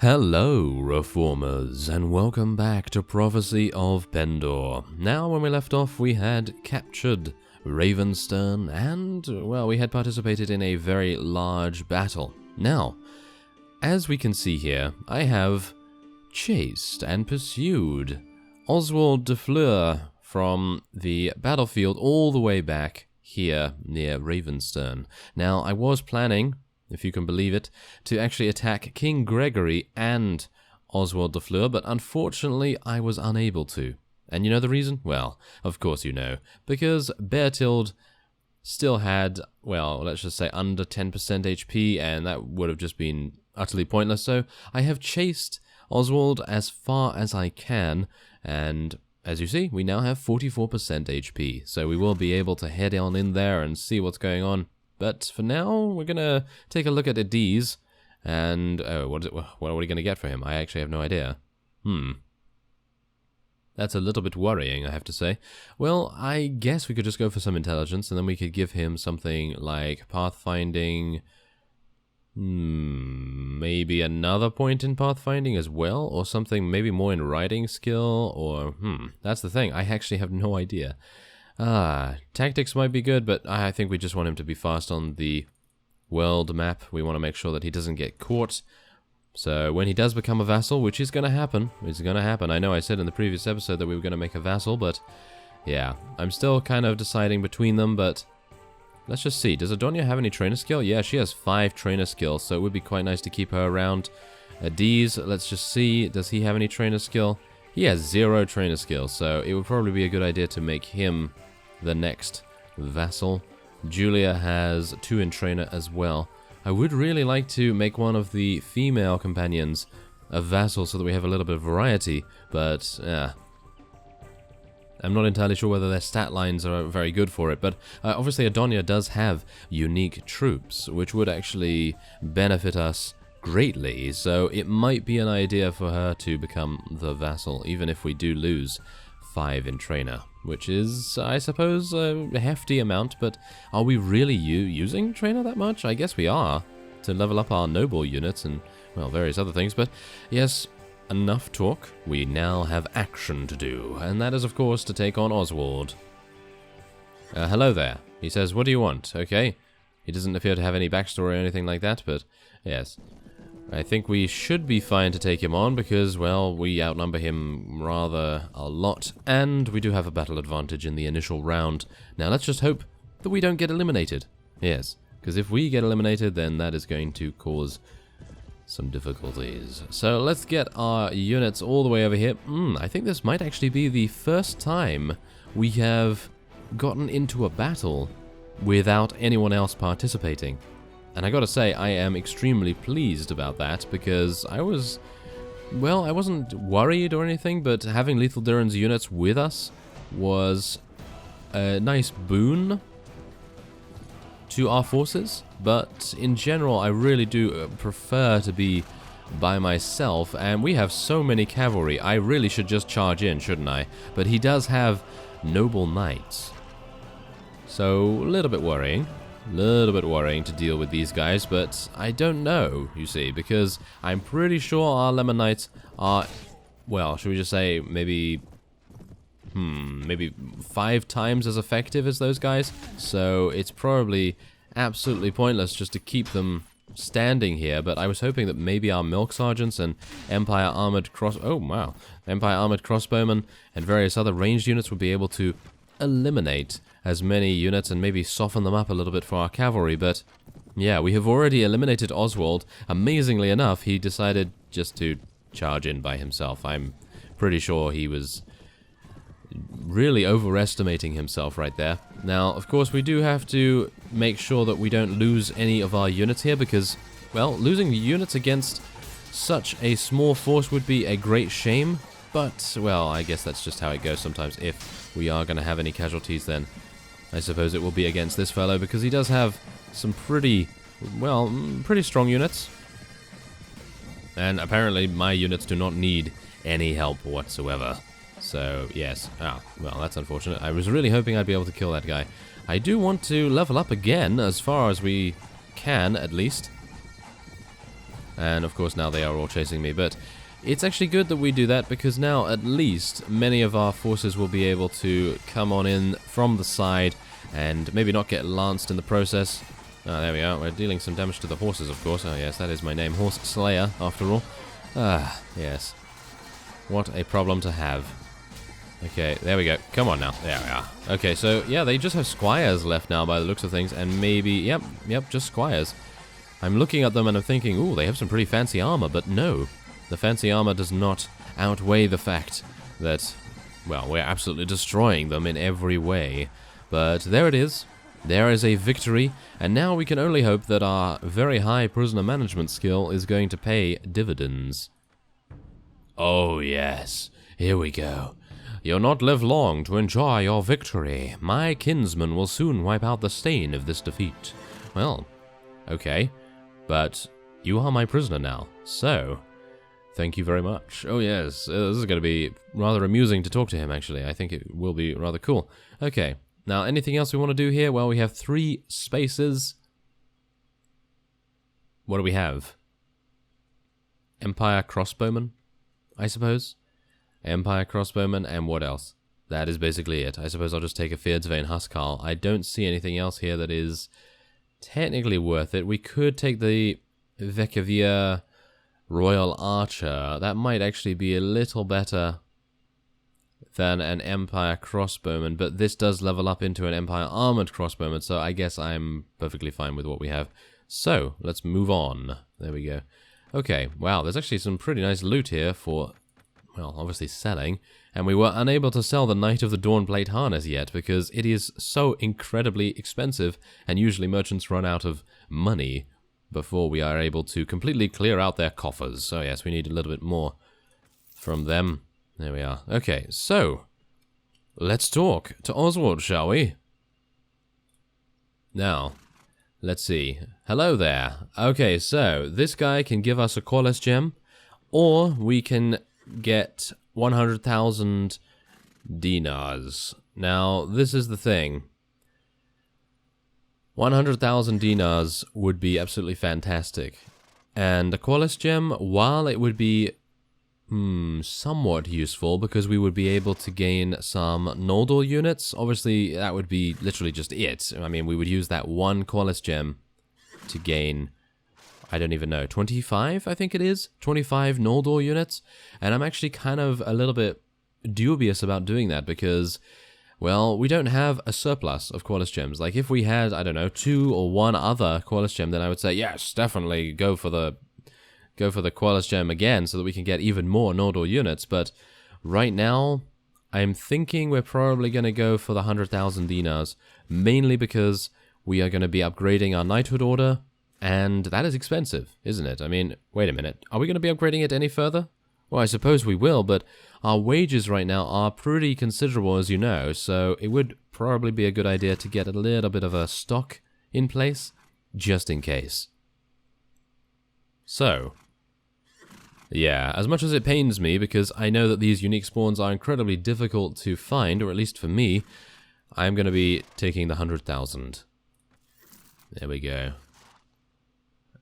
Hello, Reformers, and welcome back to Prophecy of Pendor. Now, when we left off, we had captured Ravenstern, and, well, we had participated in a very large battle. Now, as we can see here, I have chased and pursued Oswald de Fleur from the battlefield all the way back here near Ravenstern. Now, I was planning, if you can believe it, to actually attack King Gregory and Oswald de Fleur, but unfortunately I was unable to. And you know the reason? Well, of course you know. Because Bertild still had, well, let's just say under 10% HP, and that would have just been utterly pointless. So I have chased Oswald as far as I can, and as you see, we now have 44% HP. So we will be able to head on in there and see what's going on. But for now, we're going to take a look at Adiz, and what are we going to get for him? I actually have no idea. That's a little bit worrying, I have to say. Well, I guess we could just go for some intelligence, and then we could give him something like pathfinding, maybe another point in pathfinding as well, or something maybe more in writing skill, or, that's the thing, I actually have no idea. Tactics might be good, but I think we just want him to be fast on the world map. We want to make sure that he doesn't get caught. So when he does become a vassal, which is going to happen, I know I said in the previous episode that we were going to make a vassal, but yeah, I'm still kind of deciding between them, but let's just see. Does Adonia have any trainer skill? Yeah, she has 5 trainer skills, so it would be quite nice to keep her around. Adiz, let's just see. Does he have any trainer skill? He has 0 trainer skill, so it would probably be a good idea to make him the next vassal. Julia has 2 in trainer as well. I would really like to make one of the female companions a vassal so that we have a little bit of variety, but I'm not entirely sure whether their stat lines are very good for it, but obviously Adonia does have unique troops, which would actually benefit us greatly, so it might be an idea for her to become the vassal, even if we do lose 5 in trainer, which is, I suppose, a hefty amount, but are we really using trainer that much? I guess we are, to level up our noble units and, well, various other things, but yes, enough talk. We now have action to do, and that is, of course, to take on Oswald. Hello there. He says, what do you want? Okay. He doesn't appear to have any backstory or anything like that, but yes. I think we should be fine to take him on because, well, we outnumber him rather a lot, and we do have a battle advantage in the initial round. Now, let's just hope that we don't get eliminated. Yes, because if we get eliminated, then that is going to cause some difficulties. So let's get our units all the way over here. I think this might actually be the first time we have gotten into a battle without anyone else participating. And I gotta say, I am extremely pleased about that, because I wasn't worried or anything, but having Lethal Durin's units with us was a nice boon to our forces, but in general, I really do prefer to be by myself, and we have so many cavalry, I really should just charge in, shouldn't I? But he does have noble knights, so a little bit worrying. To deal with these guys, but I don't know, you see, because I'm pretty sure our Lemon Knights are, well, should we just say maybe 5 times as effective as those guys, so it's probably absolutely pointless just to keep them standing here, but I was hoping that maybe our Milk Sergeants and Empire Armored Crossbowmen and various other ranged units would be able to eliminate as many units and maybe soften them up a little bit for our cavalry, but yeah, we have already eliminated Oswald. Amazingly enough, he decided just to charge in by himself. I'm pretty sure he was really overestimating himself right there. Now, of course, we do have to make sure that we don't lose any of our units here, because, well, losing units against such a small force would be a great shame, but, well, I guess that's just how it goes sometimes. If we are going to have any casualties, then I suppose it will be against this fellow, because he does have some pretty strong units. And apparently my units do not need any help whatsoever. So, yes. Well, that's unfortunate. I was really hoping I'd be able to kill that guy. I do want to level up again, as far as we can, at least. And of course now they are all chasing me, but it's actually good that we do that, because now at least many of our forces will be able to come on in from the side and maybe not get lanced in the process. Ah, there we are. We're dealing some damage to the horses, of course. Oh yes, that is my name, Horse Slayer, after all. Ah, yes. What a problem to have. Okay, there we go. Come on now. There we are. Okay, so yeah, they just have squires left now by the looks of things, and maybe, yep, just squires. I'm looking at them and I'm thinking, ooh, they have some pretty fancy armor, but no. The fancy armor does not outweigh the fact that, well, we're absolutely destroying them in every way. But there it is. There is a victory, and now we can only hope that our very high prisoner management skill is going to pay dividends. Oh yes, here we go. You'll not live long to enjoy your victory. My kinsman will soon wipe out the stain of this defeat. Well, okay, but you are my prisoner now, so thank you very much. Oh yes, this is going to be rather amusing to talk to him, actually. I think it will be rather cool. Okay, now anything else we want to do here? Well, we have 3 spaces. What do we have? Empire Crossbowman, I suppose? Empire Crossbowman, and what else? That is basically it. I suppose I'll just take a Fierdsvain Huskarl. I don't see anything else here that is technically worth it. We could take the Vekavir Royal Archer. That might actually be a little better than an Empire Crossbowman, but this does level up into an Empire Armored Crossbowman, so I guess I'm perfectly fine with what we have. So, let's move on. There we go. Okay, wow, there's actually some pretty nice loot here for, well, obviously selling, and we were unable to sell the Knight of the Dawnplate harness yet because it is so incredibly expensive, and usually merchants run out of money before we are able to completely clear out their coffers. So yes, we need a little bit more from them. There we are. Okay, so let's talk to Oswald, shall we? Now, let's see. Hello there. Okay, so this guy can give us a Qualis gem, or we can get 100,000 dinars. Now, this is the thing. 100,000 dinars would be absolutely fantastic. And a Qualis gem, while it would be somewhat useful because we would be able to gain some Noldor units, obviously that would be literally just it. I mean, we would use that one Qualis gem to gain, I don't even know, 25, I think it is? 25 Noldor units? And I'm actually kind of a little bit dubious about doing that because, well, we don't have a surplus of Qualis gems. Like, if we had, I don't know, 2 or 1 other Qualis gem, then I would say, yes, definitely go for the Qualis gem again so that we can get even more Noldor units. But right now, I'm thinking we're probably going to go for the 100,000 dinars, mainly because we are going to be upgrading our knighthood order, and that is expensive, isn't it? I mean, wait a minute. Are we going to be upgrading it any further? Well, I suppose we will, but our wages right now are pretty considerable, as you know, so it would probably be a good idea to get a little bit of a stock in place, just in case. So, yeah, as much as it pains me, because I know that these unique spawns are incredibly difficult to find, or at least for me, I'm going to be taking the 100,000. There we go.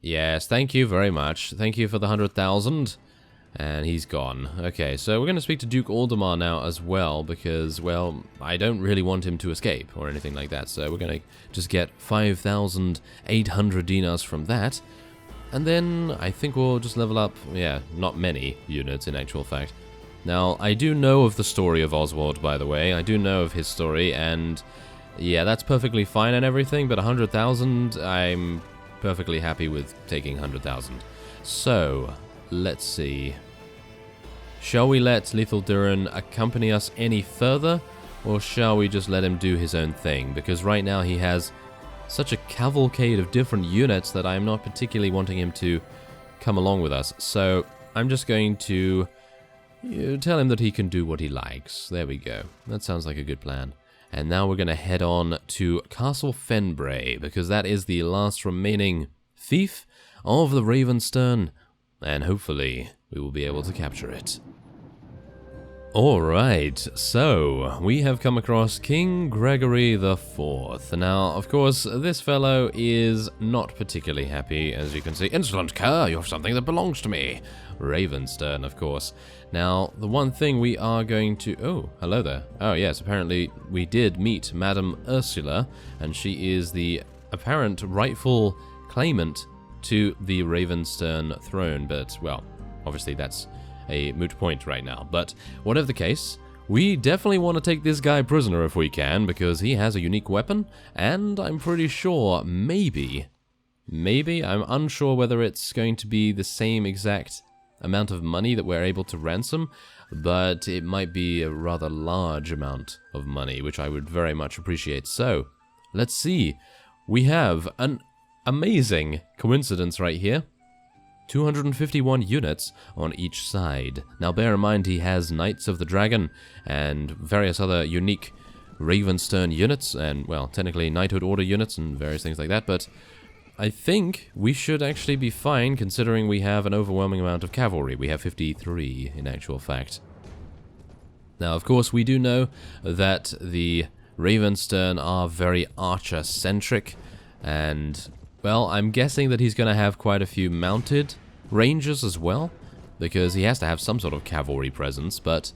Yes, thank you very much. Thank you for the 100,000. And he's gone. Okay, so we're going to speak to Duke Aldemar now as well, because, well, I don't really want him to escape or anything like that, so we're going to just get 5,800 dinars from that. And then I think we'll just level up, yeah, not many units in actual fact. Now, I do know of the story of Oswald, by the way. I do know of his story, and yeah, that's perfectly fine and everything, but 100,000, I'm perfectly happy with taking 100,000. So, let's see. Shall we let Lethal Durin accompany us any further, or shall we just let him do his own thing? Because right now he has such a cavalcade of different units that I'm not particularly wanting him to come along with us. So I'm just going to tell him that he can do what he likes. There we go. That sounds like a good plan. And now we're going to head on to Castle Fenbray, because that is the last remaining fief of the Ravenstern, and hopefully we will be able to capture it. Alright, so we have come across King Gregory the Fourth. Now, of course, this fellow is not particularly happy, as you can see. Insolent cur, you have something that belongs to me. Ravenstern, of course. Now, the one thing we are going to... Oh, hello there. Oh, yes, apparently we did meet Madame Ursula, and she is the apparent rightful claimant to the Ravenstern throne, but, well, obviously that's a moot point right now. But whatever the case, we definitely want to take this guy prisoner if we can, because he has a unique weapon, and I'm pretty sure maybe, I'm unsure whether it's going to be the same exact amount of money that we're able to ransom, but it might be a rather large amount of money, which I would very much appreciate. So, let's see. We have an amazing coincidence right here. 251 units on each side. Now bear in mind he has Knights of the Dragon and various other unique Ravenstern units and, well, technically Knighthood Order units and various things like that, but I think we should actually be fine considering we have an overwhelming amount of cavalry. We have 53 in actual fact. Now, of course, we do know that the Ravenstern are very archer-centric, and, well, I'm guessing that he's going to have quite a few mounted rangers as well, because he has to have some sort of cavalry presence, but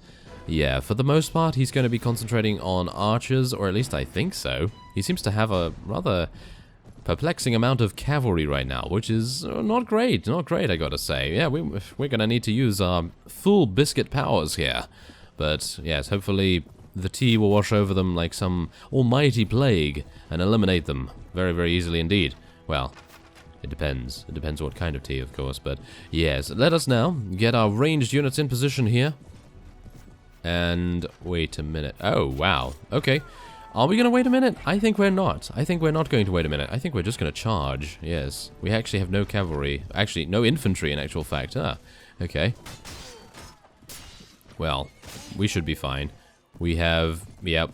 yeah, for the most part, he's going to be concentrating on archers, or at least I think so. He seems to have a rather perplexing amount of cavalry right now, which is not great, I gotta say. Yeah, we're going to need to use our full biscuit powers here, but yes, hopefully the tea will wash over them like some almighty plague and eliminate them very, very easily indeed. Well, it depends. It depends what kind of tea, of course, but yes, let us now get our ranged units in position here. And wait a minute. Oh, wow. Okay. Are we going to wait a minute? I think we're not. I think we're not going to wait a minute. I think we're just going to charge. Yes. We actually have no cavalry. Actually, no infantry in actual fact. Ah, okay. Well, we should be fine. We have... Yep.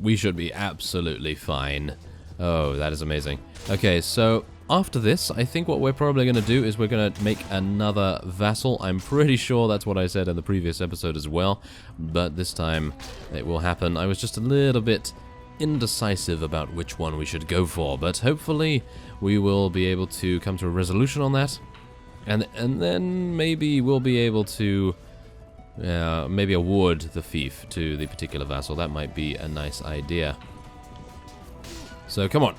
We should be absolutely fine. Oh, that is amazing. Okay, so after this, I think what we're probably going to do is we're going to make another vassal. I'm pretty sure that's what I said in the previous episode as well, but this time it will happen. I was just a little bit indecisive about which one we should go for, but hopefully we will be able to come to a resolution on that, and then maybe we'll be able to maybe award the fief to the particular vassal. That might be a nice idea. So come on.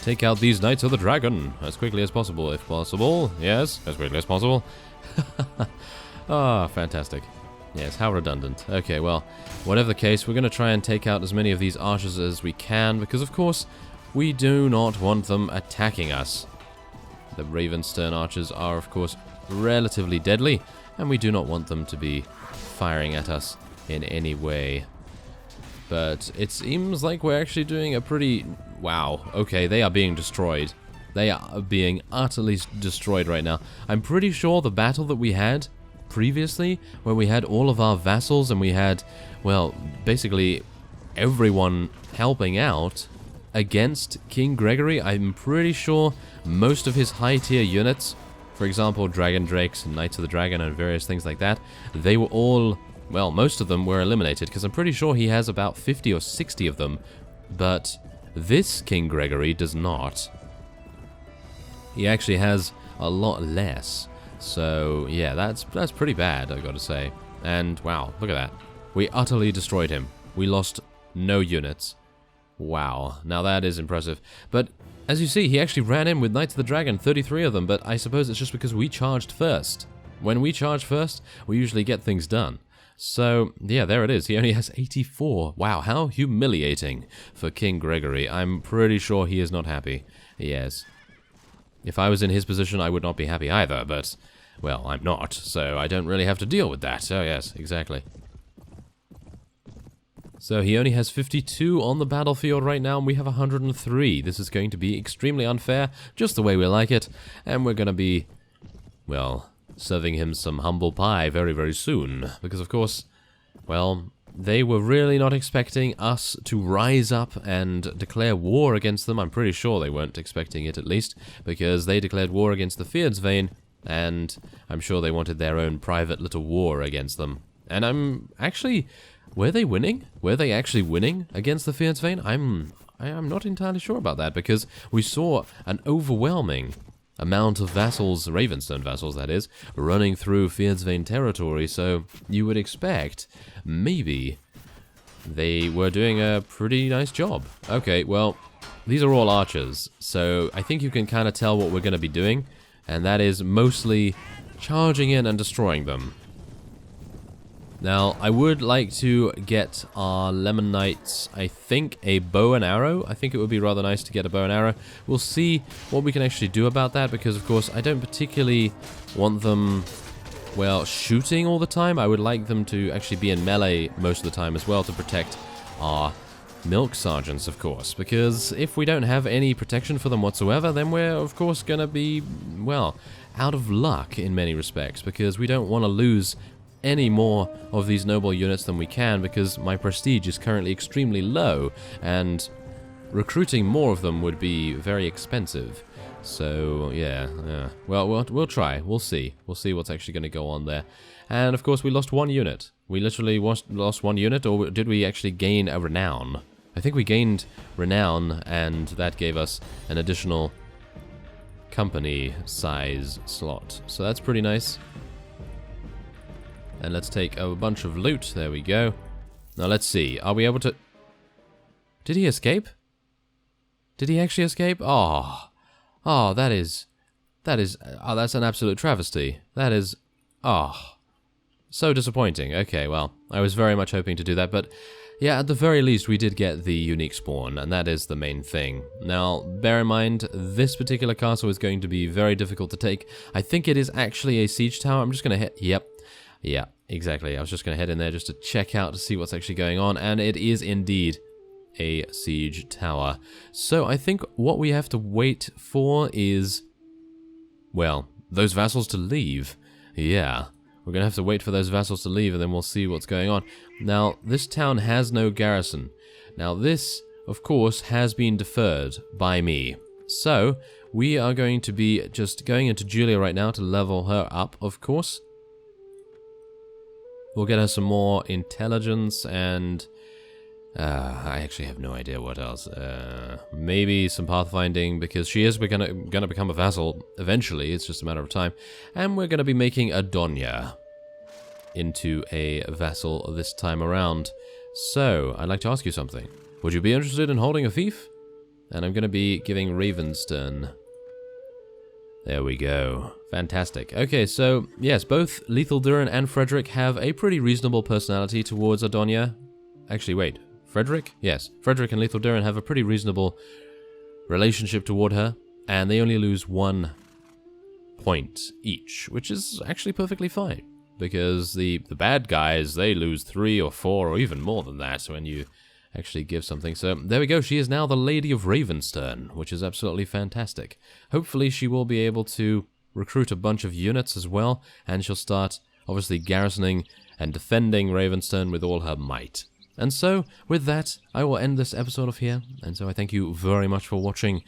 Take out these Knights of the Dragon as quickly as possible, if possible. Yes, as quickly as possible. Ah, fantastic. Yes, how redundant. Okay, well, whatever the case, we're going to try and take out as many of these archers as we can, because, of course, we do not want them attacking us. The Ravenstern archers are, of course, relatively deadly, and we do not want them to be firing at us in any way. But it seems like we're actually doing a pretty... Wow, okay, they are being destroyed. They are being utterly destroyed right now. I'm pretty sure the battle that we had previously, where we had all of our vassals and we had, well, basically everyone helping out against King Gregory, I'm pretty sure most of his high-tier units, for example, Dragon Drakes and Knights of the Dragon and various things like that, they were all... Well, most of them were eliminated, because I'm pretty sure he has about 50 or 60 of them, but this King Gregory does not. He actually has a lot less, so yeah, that's pretty bad, I've got to say. And wow, look at that. We utterly destroyed him. We lost no units. Wow, now that is impressive. But as you see, he actually ran in with Knights of the Dragon, 33 of them, but I suppose it's just because we charged first. When we charge first, we usually get things done. So, yeah, there it is. He only has 84. Wow, how humiliating for King Gregory. I'm pretty sure he is not happy. Yes. If I was in his position, I would not be happy either, but, well, I'm not, so I don't really have to deal with that. Oh, yes, exactly. So he only has 52 on the battlefield right now, and we have 103. This is going to be extremely unfair, just the way we like it, and we're going to be, well... serving him some humble pie very, very soon. Because, of course, well, they were really not expecting us to rise up and declare war against them. I'm pretty sure they weren't expecting it, at least, because they declared war against the Fyrdsvain, and I'm sure they wanted their own private little war against them. And I'm actually... Were they winning? Were they actually winning against the Fierdsvain? I am not entirely sure about that, because we saw an overwhelming amount of vassals, Ravenstone vassals that is, running through Fierdsvain territory, so you would expect maybe they were doing a pretty nice job. Okay, well, these are all archers, so I think you can kind of tell what we're going to be doing, and that is mostly charging in and destroying them. Now, I would like to get our Lemon Knights, I think, a bow and arrow. I think it would be rather nice to get a bow and arrow. We'll see what we can actually do about that, because, of course, I don't particularly want them, well, shooting all the time. I would like them to actually be in melee most of the time as well to protect our milk sergeants, of course. Because if we don't have any protection for them whatsoever, then we're, of course, going to be, well, out of luck in many respects, because we don't want to lose any more of these noble units than we can, because my prestige is currently extremely low, and recruiting more of them would be very expensive. So, yeah. Well, we'll try. We'll see. We'll see what's actually going to go on there. And, of course, we lost one unit. We literally lost one unit, or did we actually gain a renown? I think we gained renown, and that gave us an additional company size slot. So that's pretty nice. And let's take a bunch of loot. There we go. Now let's see. Are we able to... Did he escape? Did he actually escape? Oh. Oh, that is... Oh, that's an absolute travesty. That is... Oh. So disappointing. Okay, well, I was very much hoping to do that, but... Yeah, at the very least, we did get the unique spawn, and that is the main thing. Now, bear in mind, this particular castle is going to be very difficult to take. I think it is actually a siege tower. I'm just going to hit... Yep. Yeah, exactly. I was just going to head in there just to check out to see what's actually going on, and it is indeed a siege tower. So I think what we have to wait for is, well, those vassals to leave. Yeah, we're going to have to wait for those vassals to leave, and then we'll see what's going on. Now, this town has no garrison. Now, this, of course, has been deferred by me. So, we are going to be just going into Julia right now to level her up, of course. We'll get her some more intelligence and... I actually have no idea what else. Maybe some pathfinding, because she is gonna become a vassal eventually. It's just a matter of time. And we're gonna be making Adonia into a vassal this time around. So, I'd like to ask you something. Would you be interested in holding a fief? And I'm gonna be giving Ravenstone. There we go. Fantastic. Okay, so, yes, both Lethal Durin and Frederick have a pretty reasonable personality towards Adonia. Actually, wait. Frederick? Yes. Frederick and Lethal Durin have a pretty reasonable relationship toward her, and they only lose 1 point each, which is actually perfectly fine. Because the bad guys, they lose 3 or 4 or even more than that when you actually give something. So there we go. She is now the Lady of Ravenstone, which is absolutely fantastic. Hopefully she will be able to recruit a bunch of units as well, and she'll start obviously garrisoning and defending Ravenstone with all her might. And so, with that, I will end this episode off here, and so I thank you very much for watching,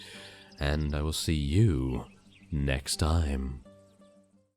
and I will see you next time.